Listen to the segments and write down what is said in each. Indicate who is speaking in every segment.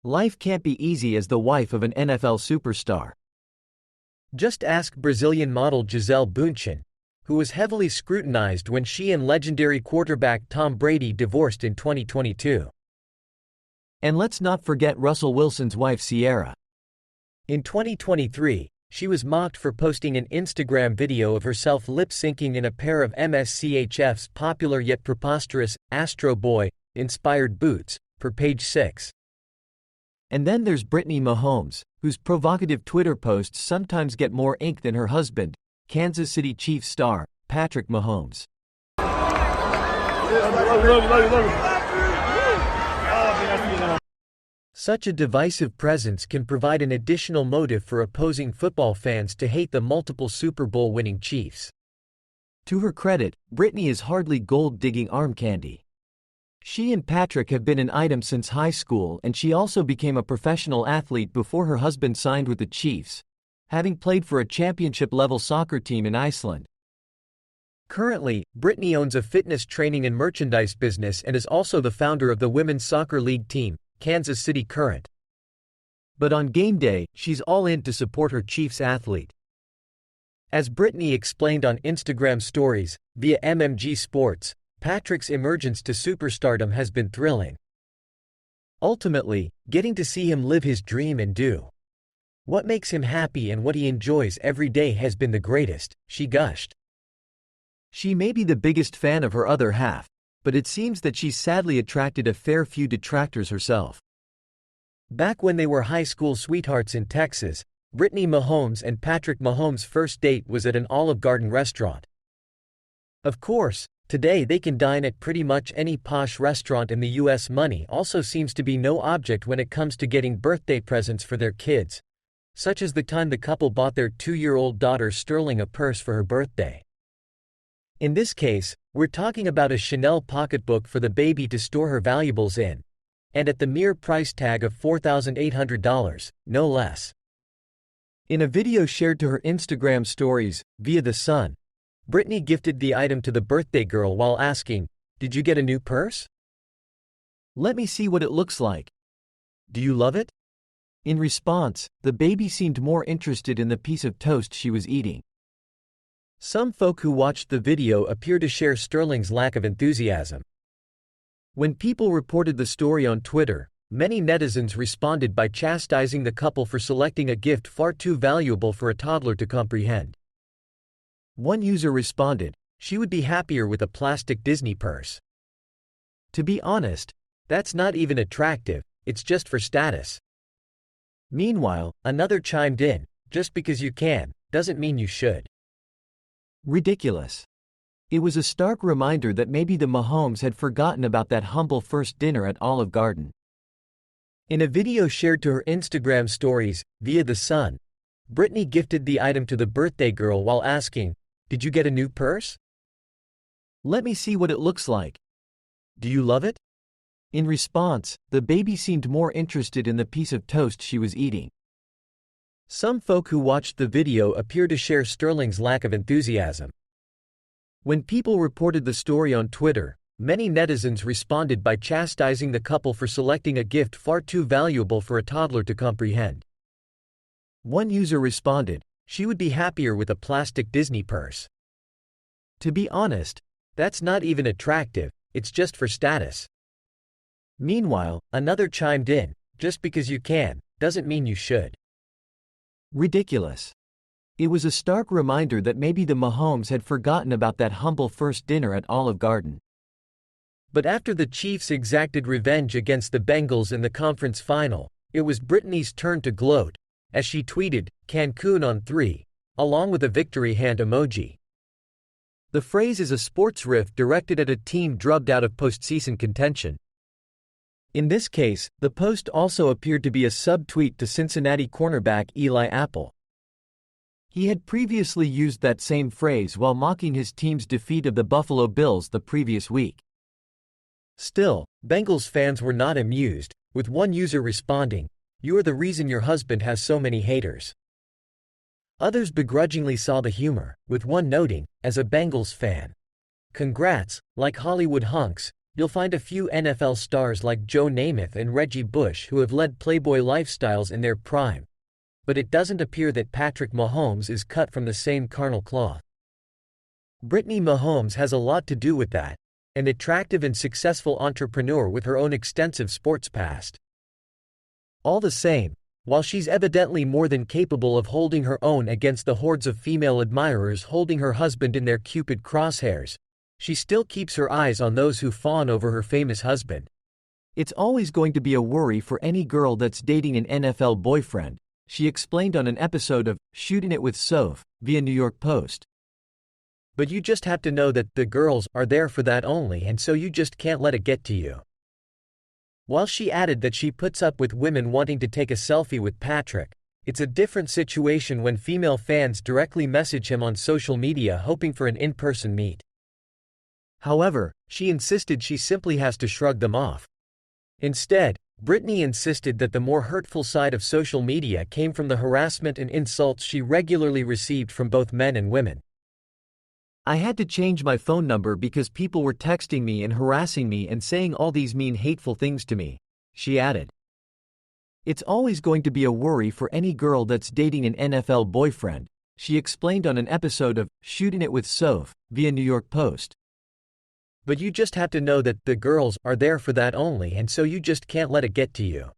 Speaker 1: Life can't be easy as the wife of an NFL superstar. Just ask Brazilian model Gisele Bündchen, who was heavily scrutinized when she and legendary quarterback Tom Brady divorced in 2022. And let's not forget Russell Wilson's wife Ciara. In 2023, she was mocked for posting an Instagram video of herself lip-syncing in a pair of MSCHF's popular yet preposterous Astro Boy-inspired boots, per Page 6. And then there's Brittany Mahomes, whose provocative Twitter posts sometimes get more ink than her husband, Kansas City Chiefs star, Patrick Mahomes. Such a divisive presence can provide an additional motive for opposing football fans to hate the multiple Super Bowl winning Chiefs. To her credit, Brittany is hardly gold-digging arm candy. She and Patrick have been an item since high school, and she also became a professional athlete before her husband signed with the Chiefs, having played for a championship-level soccer team in Iceland. Currently, Brittany owns a fitness training and merchandise business and is also the founder of the women's soccer league team, Kansas City Current. But on game day, she's all in to support her Chiefs athlete. As Brittany explained on Instagram stories, via MMG Sports, Patrick's emergence to superstardom has been thrilling. Ultimately, getting to see him live his dream and do what makes him happy and what he enjoys every day has been the greatest, she gushed. She may be the biggest fan of her other half, but it seems that she's sadly attracted a fair few detractors herself. Back when they were high school sweethearts in Texas, Brittany Mahomes and Patrick Mahomes' first date was at an Olive Garden restaurant. Of course, today they can dine at pretty much any posh restaurant in the US. Money also seems to be no object when it comes to getting birthday presents for their kids, such as the time the couple bought their 2-year-old daughter Sterling a purse for her birthday. In this case, we're talking about a Chanel pocketbook for the baby to store her valuables in, and at the mere price tag of $4,800, no less. In a video shared to her Instagram stories, via The Sun, Brittany gifted the item to the birthday girl while asking, "Did you get a new purse? Let me see what it looks like. Do you love it?" In response, the baby seemed more interested in the piece of toast she was eating. Some folk who watched the video appear to share Sterling's lack of enthusiasm. When people reported the story on Twitter, many netizens responded by chastising the couple for selecting a gift far too valuable for a toddler to comprehend. One user responded, "She would be happier with a plastic Disney purse. To be honest, that's not even attractive, it's just for status." Meanwhile, another chimed in, "Just because you can, doesn't mean you should." Ridiculous. It was a stark reminder that maybe the Mahomes had forgotten about that humble first dinner at Olive Garden. In a video shared to her Instagram stories, via The Sun, Brittany gifted the item to the birthday girl while asking, "Did you get a new purse? Let me see what it looks like. Do you love it?" In response, the baby seemed more interested in the piece of toast she was eating. Some folk who watched the video appear to share Sterling's lack of enthusiasm. When people reported the story on Twitter, many netizens responded by chastising the couple for selecting a gift far too valuable for a toddler to comprehend. One user responded, "She would be happier with a plastic Disney purse. To be honest, that's not even attractive, it's just for status." Meanwhile, another chimed in, "Just because you can, doesn't mean you should." Ridiculous. It was a stark reminder that maybe the Mahomes had forgotten about that humble first dinner at Olive Garden. But after the Chiefs exacted revenge against the Bengals in the conference final, it was Brittany's turn to gloat, as she tweeted, "Cancun on 3, along with a victory hand emoji. The phrase is a sports riff directed at a team drubbed out of postseason contention. In this case, the post also appeared to be a sub-tweet to Cincinnati cornerback Eli Apple. He had previously used that same phrase while mocking his team's defeat of the Buffalo Bills the previous week. Still, Bengals fans were not amused, with one user responding, "You are the reason your husband has so many haters." Others begrudgingly saw the humor, with one noting, as a Bengals fan, "Congrats, like Hollywood hunks, you'll find a few NFL stars like Joe Namath and Reggie Bush who have led Playboy lifestyles in their prime. But it doesn't appear that Patrick Mahomes is cut from the same carnal cloth. Brittany Mahomes has a lot to do with that, an attractive and successful entrepreneur with her own extensive sports past. All the same, while she's evidently more than capable of holding her own against the hordes of female admirers holding her husband in their Cupid crosshairs, she still keeps her eyes on those who fawn over her famous husband. It's always going to be a worry for any girl that's dating an NFL boyfriend, she explained on an episode of Shooting It with Soph, via New York Post. But you just have to know that the girls are there for that only, and so you just can't let it get to you. While she added that she puts up with women wanting to take a selfie with Patrick, it's a different situation when female fans directly message him on social media hoping for an in-person meet. However, she insisted she simply has to shrug them off. Instead, Brittany insisted that the more hurtful side of social media came from the harassment and insults she regularly received from both men and women. I had to change my phone number because people were texting me and harassing me and saying all these mean, hateful things to me, she added. It's always going to be a worry for any girl that's dating an NFL boyfriend, she explained on an episode of Shooting It with Soph, via New York Post. But you just have to know that the girls are there for that only, and so you just can't let it get to you.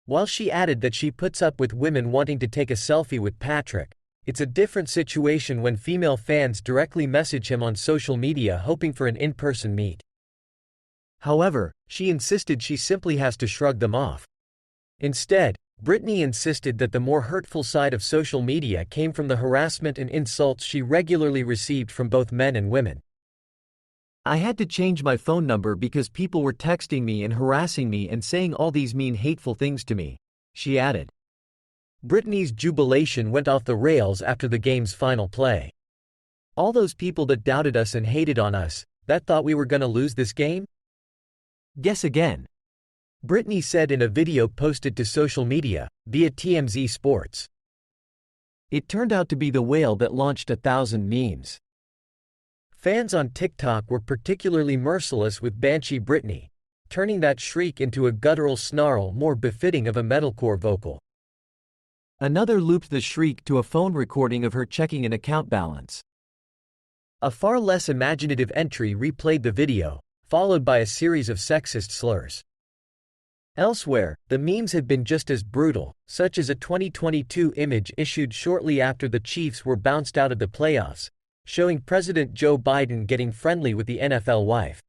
Speaker 1: While she added that she puts up with women wanting to take a selfie with Patrick, it's a different situation when female fans directly message him on social media hoping for an in-person meet. However, she insisted she simply has to shrug them off. Instead, Brittany insisted that the more hurtful side of social media came from the harassment and insults she regularly received from both men and women. I had to change my phone number because people were texting me and harassing me and saying all these mean, hateful things to me, she added. Brittany's jubilation went off the rails after the game's final play. All those people that doubted us and hated on us, that thought we were gonna lose this game? Guess again. Brittany said in a video posted to social media, via TMZ Sports. It turned out to be the whale that launched 1,000 memes. Fans on TikTok were particularly merciless with Banshee Brittany, turning that shriek into a guttural snarl more befitting of a metalcore vocal. Another looped the shriek to a phone recording of her checking an account balance. A far less imaginative entry replayed the video, followed by a series of sexist slurs. Elsewhere, the memes have been just as brutal, such as a 2022 image issued shortly after the Chiefs were bounced out of the playoffs, showing President Joe Biden getting friendly with the NFL wife.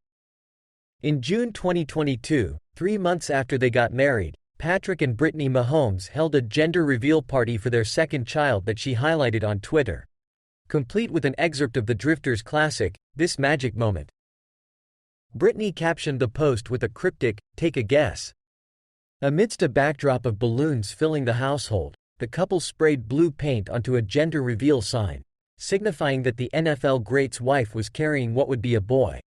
Speaker 1: In June 2022, 3 months after they got married, Patrick and Brittany Mahomes held a gender reveal party for their second child that she highlighted on Twitter, complete with an excerpt of the Drifters' classic, This Magic Moment. Brittany captioned the post with a cryptic, "Take a guess." Amidst a backdrop of balloons filling the household, the couple sprayed blue paint onto a gender reveal sign, signifying that the NFL great's wife was carrying what would be a boy.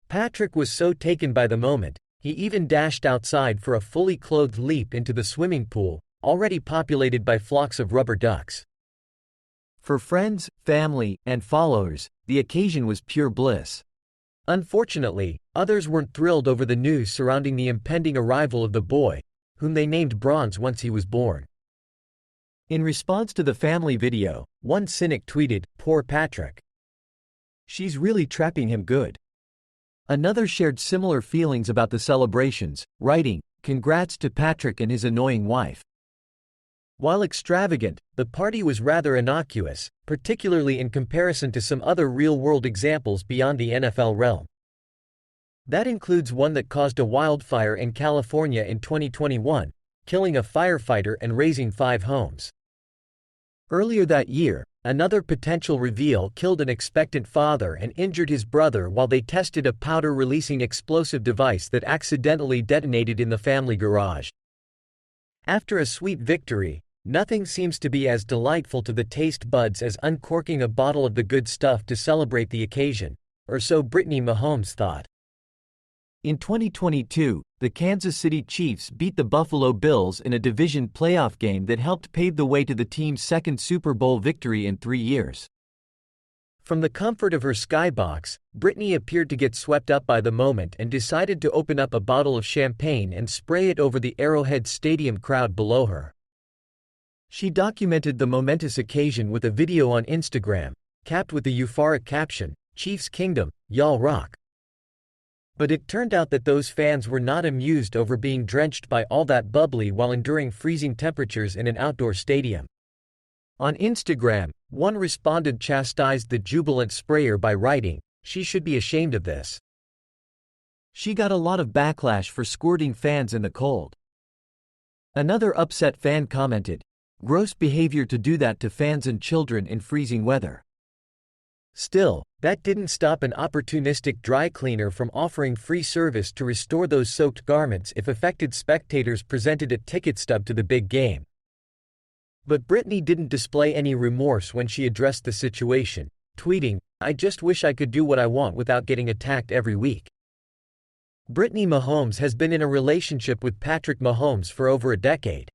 Speaker 1: Patrick was so taken by the moment, he even dashed outside for a fully clothed leap into the swimming pool, already populated by flocks of rubber ducks. For friends, family, and followers, the occasion was pure bliss. Unfortunately, others weren't thrilled over the news surrounding the impending arrival of the boy, whom they named Bronze once he was born. In response to the family video, one cynic tweeted, "Poor Patrick. She's really trapping him good." Another shared similar feelings about the celebrations, writing, "Congrats to Patrick and his annoying wife." While extravagant, the party was rather innocuous, particularly in comparison to some other real-world examples beyond the NFL realm. That includes one that caused a wildfire in California in 2021, killing a firefighter and razing 5 homes. Earlier that year, another potential reveal killed an expectant father and injured his brother while they tested a powder-releasing explosive device that accidentally detonated in the family garage. After a sweet victory, nothing seems to be as delightful to the taste buds as uncorking a bottle of the good stuff to celebrate the occasion, or so Brittany Mahomes thought. In 2022, the Kansas City Chiefs beat the Buffalo Bills in a division playoff game that helped pave the way to the team's second Super Bowl victory in 3 years. From the comfort of her skybox, Brittany appeared to get swept up by the moment and decided to open up a bottle of champagne and spray it over the Arrowhead Stadium crowd below her. She documented the momentous occasion with a video on Instagram, capped with the euphoric caption, "Chiefs Kingdom, y'all rock." But it turned out that those fans were not amused over being drenched by all that bubbly while enduring freezing temperatures in an outdoor stadium. On Instagram, one respondent chastised the jubilant sprayer by writing, "She should be ashamed of this." She got a lot of backlash for squirting fans in the cold. Another upset fan commented, "Gross behavior to do that to fans and children in freezing weather." Still, that didn't stop an opportunistic dry cleaner from offering free service to restore those soaked garments if affected spectators presented a ticket stub to the big game. But Brittany didn't display any remorse when she addressed the situation, tweeting, "I just wish I could do what I want without getting attacked every week." Brittany Mahomes has been in a relationship with Patrick Mahomes for over a decade.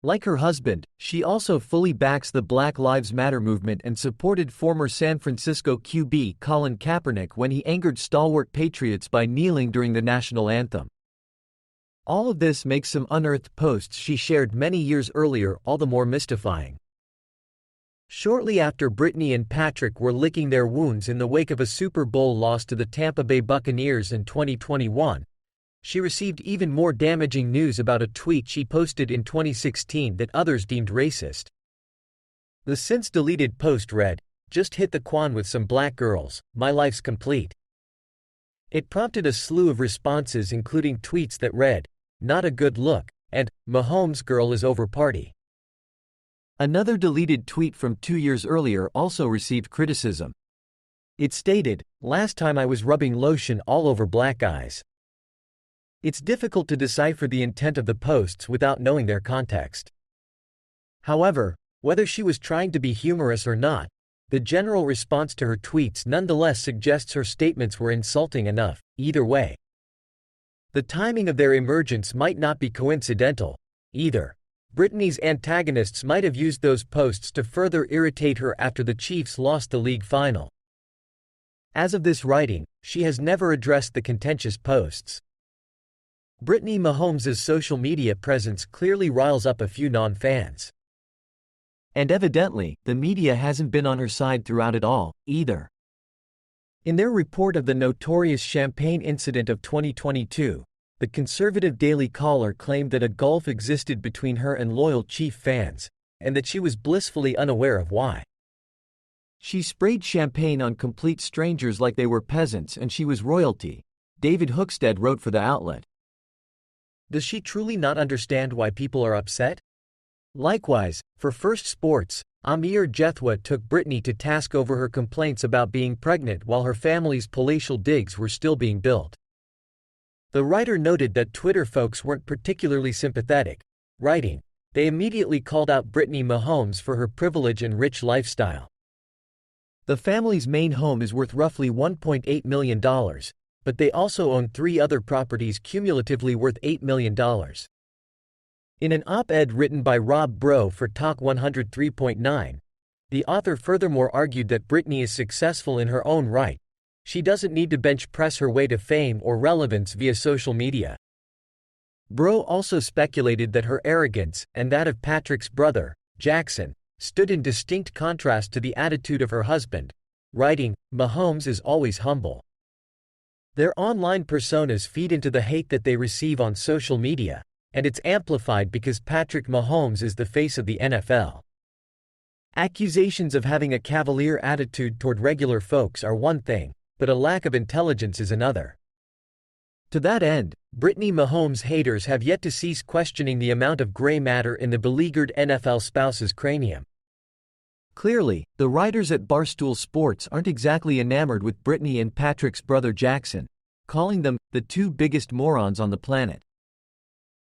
Speaker 1: Like her husband, she also fully backs the Black Lives Matter movement and supported former San Francisco QB Colin Kaepernick when he angered stalwart patriots by kneeling during the national anthem. All of this makes some unearthed posts she shared many years earlier all the more mystifying. Shortly after Brittany and Patrick were licking their wounds in the wake of a Super Bowl loss to the Tampa Bay Buccaneers in 2021, she received even more damaging news about a tweet she posted in 2016 that others deemed racist. The since-deleted post read, "Just hit the quan with some black girls, my life's complete." It prompted a slew of responses including tweets that read, "Not a good look," and "Mahomes girl is over party." Another deleted tweet from 2 years earlier also received criticism. It stated, "Last time I was rubbing lotion all over black guys." It's difficult to decipher the intent of the posts without knowing their context. However, whether she was trying to be humorous or not, the general response to her tweets nonetheless suggests her statements were insulting enough, either way. The timing of their emergence might not be coincidental, either. Brittany's antagonists might have used those posts to further irritate her after the Chiefs lost the league final. As of this writing, she has never addressed the contentious posts. Brittany Mahomes' social media presence clearly riles up a few non-fans. And evidently, the media hasn't been on her side throughout it all, either. In their report of the notorious champagne incident of 2022, the conservative Daily Caller claimed that a gulf existed between her and loyal Chief fans, and that she was blissfully unaware of why. She sprayed champagne on complete strangers like they were peasants and she was royalty, David Hookstead wrote for the outlet. Does she truly not understand why people are upset? Likewise, for First Sports, Amir Jethwa took Brittany to task over her complaints about being pregnant while her family's palatial digs were still being built. The writer noted that Twitter folks weren't particularly sympathetic, writing, "They immediately called out Brittany Mahomes for her privilege and rich lifestyle. The family's main home is worth roughly $1.8 million, but they also own 3 other properties cumulatively worth $8 million. In an op-ed written by Rob Bro for Talk 103.9, the author furthermore argued that Brittany is successful in her own right. She doesn't need to bench press her way to fame or relevance via social media. Bro also speculated that her arrogance, and that of Patrick's brother, Jackson, stood in distinct contrast to the attitude of her husband, writing, "Mahomes is always humble." Their online personas feed into the hate that they receive on social media, and it's amplified because Patrick Mahomes is the face of the NFL. Accusations of having a cavalier attitude toward regular folks are one thing, but a lack of intelligence is another. To that end, Brittany Mahomes' haters have yet to cease questioning the amount of gray matter in the beleaguered NFL spouse's cranium. Clearly, the writers at Barstool Sports aren't exactly enamored with Brittany and Patrick's brother Jackson, calling them the 2 biggest morons on the planet.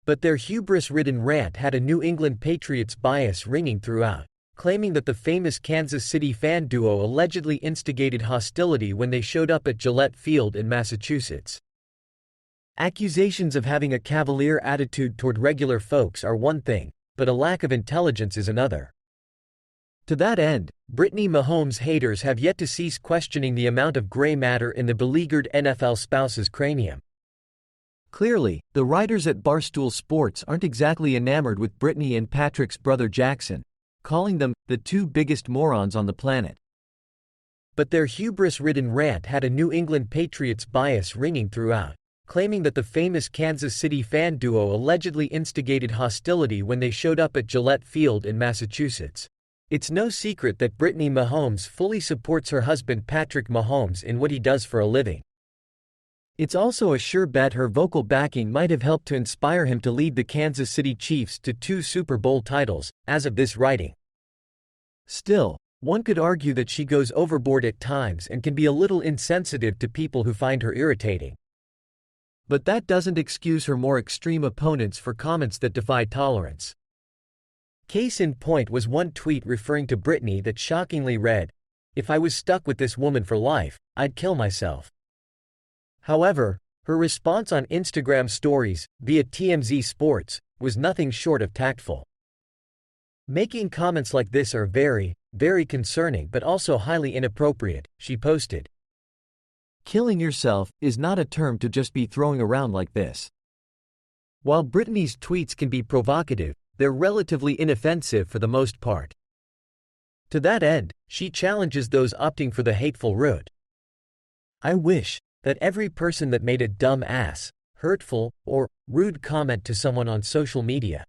Speaker 1: But their hubris-ridden rant had a New England Patriots bias ringing throughout, claiming that the famous Kansas City fan duo allegedly instigated hostility when they showed up at Gillette Field in Massachusetts. Accusations of having a cavalier attitude toward regular folks are one thing, but a lack of intelligence is another. To that end, Brittany Mahomes' haters have yet to cease questioning the amount of gray matter in the beleaguered NFL spouse's cranium. Clearly, the writers at Barstool Sports aren't exactly enamored with Brittany and Patrick's brother Jackson, calling them the two biggest morons on the planet. But their hubris-ridden rant had a New England Patriots bias ringing throughout, claiming that the famous Kansas City fan duo allegedly instigated hostility when they showed up at Gillette Field in Massachusetts. It's no secret that Brittany Mahomes fully supports her husband Patrick Mahomes in what he does for a living. It's also a sure bet her vocal backing might have helped to inspire him to lead the Kansas City Chiefs to 2 Super Bowl titles, as of this writing. Still, one could argue that she goes overboard at times and can be a little insensitive to people who find her irritating. But that doesn't excuse her more extreme opponents for comments that defy tolerance. Case in point was one tweet referring to Brittany that shockingly read, "If I was stuck with this woman for life, I'd kill myself." However, her response on Instagram stories, via TMZ Sports, was nothing short of tactful. "Making comments like this are very, very concerning but also highly inappropriate," she posted. Killing yourself is not a term to just be throwing around like this. While Brittany's tweets can be provocative, they're relatively inoffensive for the most part. To that end, she challenges those opting for the hateful route. "I wish that every person that made a dumb ass, hurtful, or rude comment to someone on social media,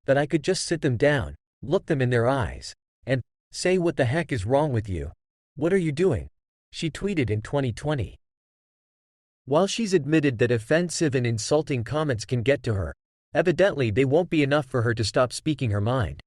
Speaker 1: that I could just sit them down, look them in their eyes, and say, 'What the heck is wrong with you? What are you doing?'" she tweeted in 2020. While she's admitted that offensive and insulting comments can get to her, evidently they won't be enough for her to stop speaking her mind.